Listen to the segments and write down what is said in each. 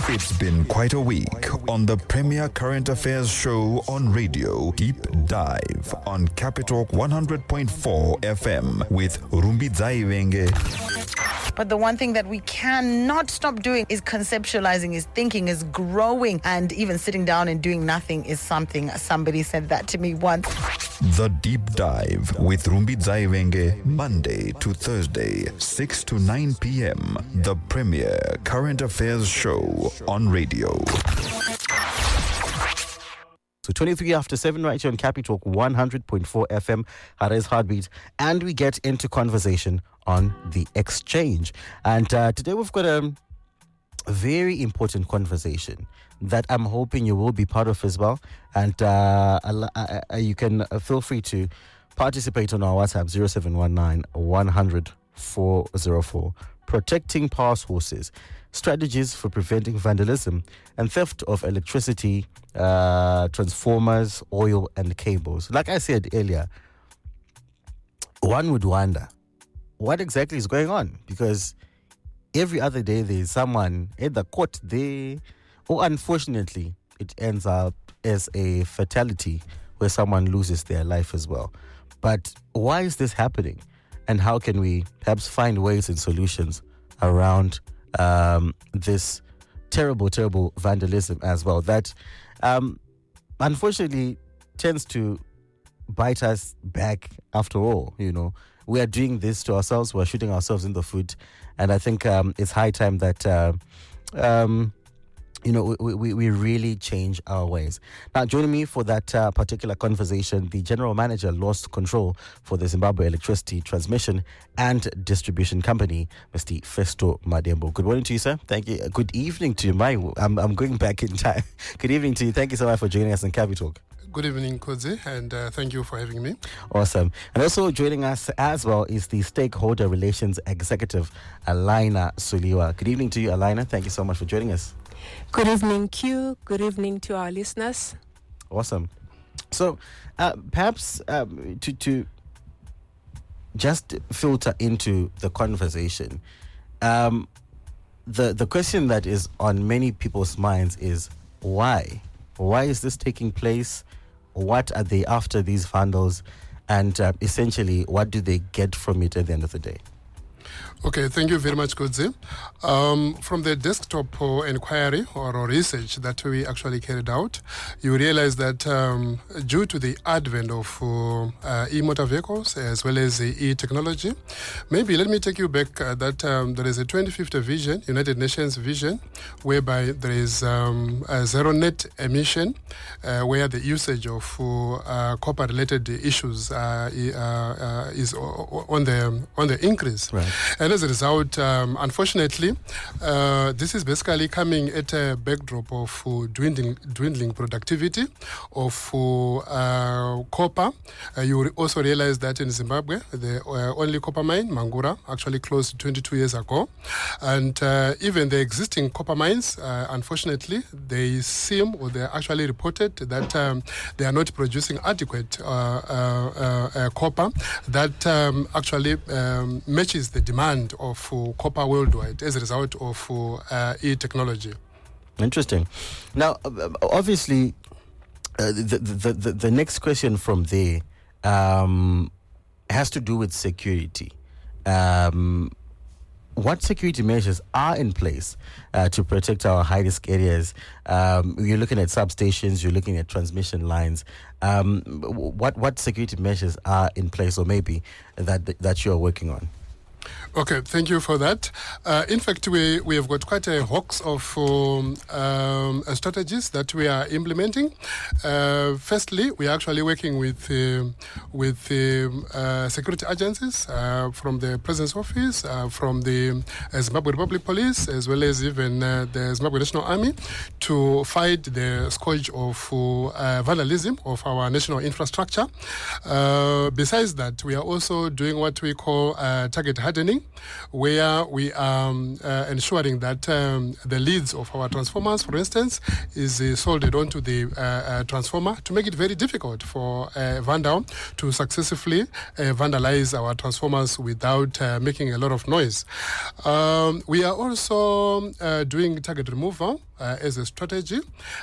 It's been quite a week on the premier current affairs show on radio, Deep Dive on Capital 100.4 FM with Rumbi Zaivenge. But the one thing that we cannot stop doing is conceptualizing, is thinking, is growing, and even sitting down and doing nothing is something. Somebody said that to me once. The Deep Dive with Rumbi Zaivenge, Monday to Thursday, 6 to 9 p.m. The premier current affairs show on radio. So 23 after 7 right here on Capital 100.4 FM, Harez Heartbeat, and we get into conversation on the exchange. And today we've got a very important conversation that I'm hoping you will be part of as well. And you can feel free to participate on our WhatsApp 0719 100 404. Protecting power sources, strategies for preventing vandalism and theft of electricity, transformers, oil and cables. Like I said earlier, one would wonder what exactly is going on, because every other day there's someone either caught there, or unfortunately it ends up as a fatality where someone loses their life as well. But why is this happening? And how can we perhaps find ways and solutions around this terrible, terrible vandalism as well that unfortunately tends to bite us back after all. You know, we are doing this to ourselves. We're shooting ourselves in the foot. And I think it's high time that we really change our ways. Now, joining me for that particular conversation, the General Manager lost control for the Zimbabwe Electricity Transmission and Distribution Company, Mr. Festo Madembo. Good morning to you, sir. Thank you. Good evening to you. I'm going back in time. Good evening to you. Thank you so much for joining us on Capital. Good evening, Kodzi, and thank you for having me. Awesome. And also joining us as well is the Stakeholder Relations Executive, Alaina Suliwa. Good evening to you, Alaina. Thank you so much for joining us. Good evening, Q. Good evening to our listeners. Awesome. So, perhaps to just filter into the conversation, the question that is on many people's minds is why? Why is this taking place? What are they after, these vandals? And essentially, what do they get from it at the end of the day? Okay, thank you very much, Kodzi. From the desktop inquiry or research that we actually carried out, you realize that due to the advent of e-motor vehicles as well as e-technology, maybe let me take you back that there is a 2050 vision, United Nations vision, whereby there is a zero net emission, where the usage of copper-related issues is on the increase. Right. And as a result, unfortunately, this is basically coming at a backdrop of dwindling productivity of copper. You also realize that in Zimbabwe, the only copper mine, Mangura, actually closed 22 years ago. And even the existing copper mines, unfortunately, they seem, or they're actually reported that they are not producing adequate copper that actually matches the demand of copper worldwide as a result of e-technology. Interesting. Now, obviously, the next question from there has to do with security. What security measures are in place to protect our high-risk areas? You're looking at substations, you're looking at transmission lines. What security measures are in place, or maybe that you're working on? Okay, thank you for that. In fact, we have got quite a host of strategies that we are implementing. Firstly, we are actually working with security agencies from the President's Office, from the Zimbabwe Republic Police, as well as even the Zimbabwe National Army, to fight the scourge of vandalism of our national infrastructure. Besides that, we are also doing what we call target hardening, where we are ensuring that the leads of our transformers, for instance, is soldered onto the transformer to make it very difficult for vandal to successfully vandalize our transformers without making a lot of noise. We are also doing target removal as a strategy.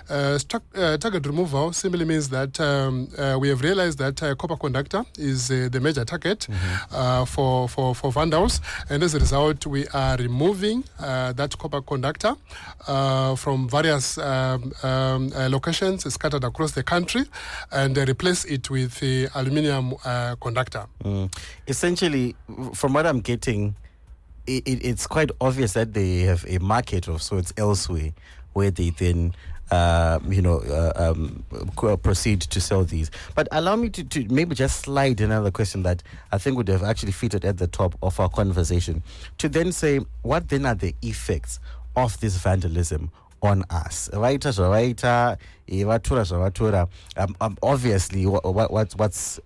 Target removal simply means that we have realized that copper conductor is the major target for vandals, and as a result, we are removing that copper conductor from various locations scattered across the country and replace it with the aluminium conductor. Essentially, from what I'm getting, it's quite obvious that they have a market of sorts elsewhere where they then proceed to sell these. But allow me to maybe just slide another question that I think would have actually fitted at the top of our conversation, to then say, what then are the effects of this vandalism on us? Obviously, what's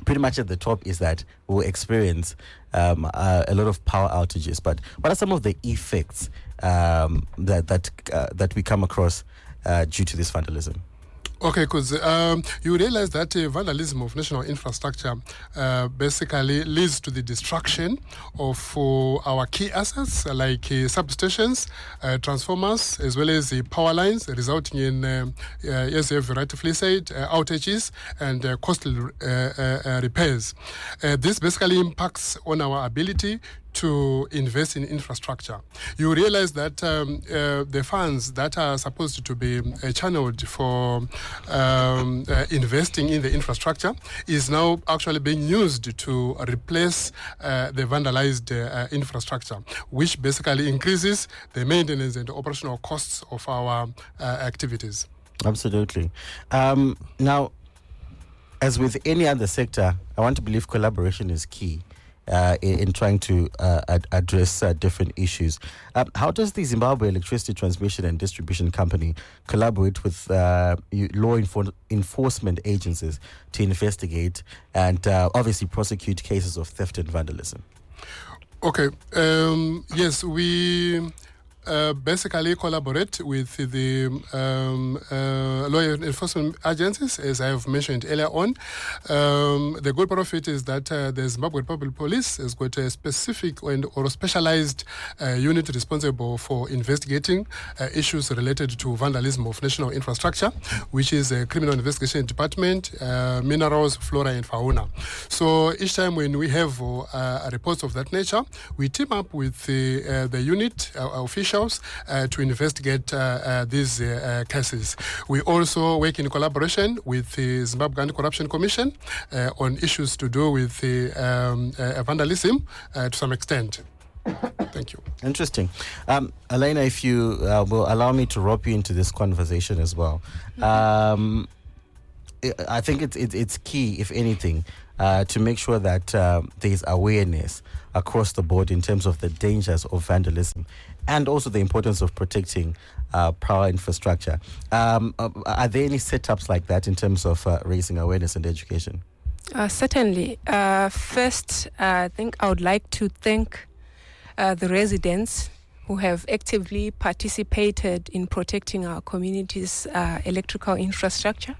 pretty much at the top is that we'll experience a lot of power outages. But what are some of the effects that we come across due to this vandalism? Okay, because you realize that vandalism of national infrastructure basically leads to the destruction of our key assets like substations, transformers, as well as the power lines, resulting in, as you have rightfully said, outages and costly repairs. This basically impacts on our ability to invest in infrastructure. You realize that the funds that are supposed to be channeled for investing in the infrastructure is now actually being used to replace the vandalized infrastructure, which basically increases the maintenance and operational costs of our activities. Absolutely. Now, as with any other sector, I want to believe collaboration is key in trying to address different issues. How does the Zimbabwe Electricity Transmission and Distribution Company collaborate with law enforcement agencies to investigate and obviously prosecute cases of theft and vandalism? Okay. Yes, we basically collaborate with the law enforcement agencies, as I have mentioned earlier on. The good part of it is that the Zimbabwe Public Police has got a specific or specialized unit responsible for investigating issues related to vandalism of national infrastructure, which is a criminal investigation department, minerals, flora and fauna. So each time when we have reports of that nature, we team up with the unit officials to investigate these cases. We also work in collaboration with the Zimbabwe Anti-Corruption Commission on issues to do with vandalism to some extent. Thank you. Interesting. Elena, if you will allow me to rope you into this conversation as well. I think it's key, if anything, to make sure that there is awareness across the board in terms of the dangers of vandalism and also the importance of protecting power infrastructure. Are there any setups like that in terms of raising awareness and education? Certainly. First, I think I would like to thank the residents who have actively participated in protecting our community's electrical infrastructure.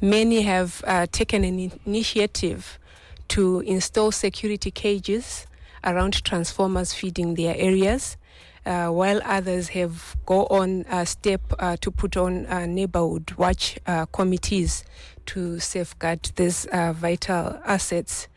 Many have taken an initiative to install security cages around transformers feeding their areas, while others have gone on a step to put on neighborhood watch committees to safeguard these vital assets.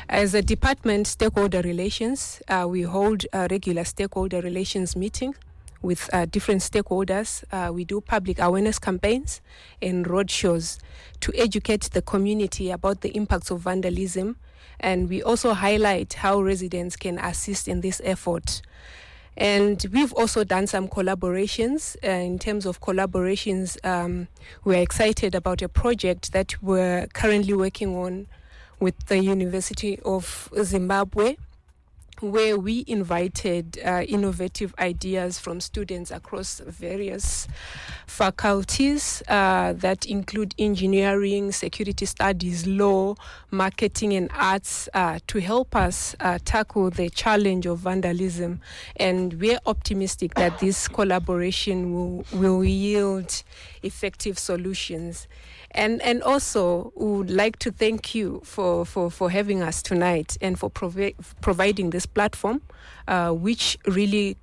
As a department, stakeholder relations, we hold a regular stakeholder relations meeting with different stakeholders. We do public awareness campaigns and roadshows to educate the community about the impacts of vandalism. And we also highlight how residents can assist in this effort. And we've also done some collaborations. In terms of collaborations, we're excited about a project that we're currently working on with the University of Zimbabwe, where we invited innovative ideas from students across various faculties that include engineering, security studies, law, marketing, and arts to help us tackle the challenge of vandalism. And we're optimistic that this collaboration will yield effective solutions. And also, we would like to thank you for having us tonight and for providing this platform, which really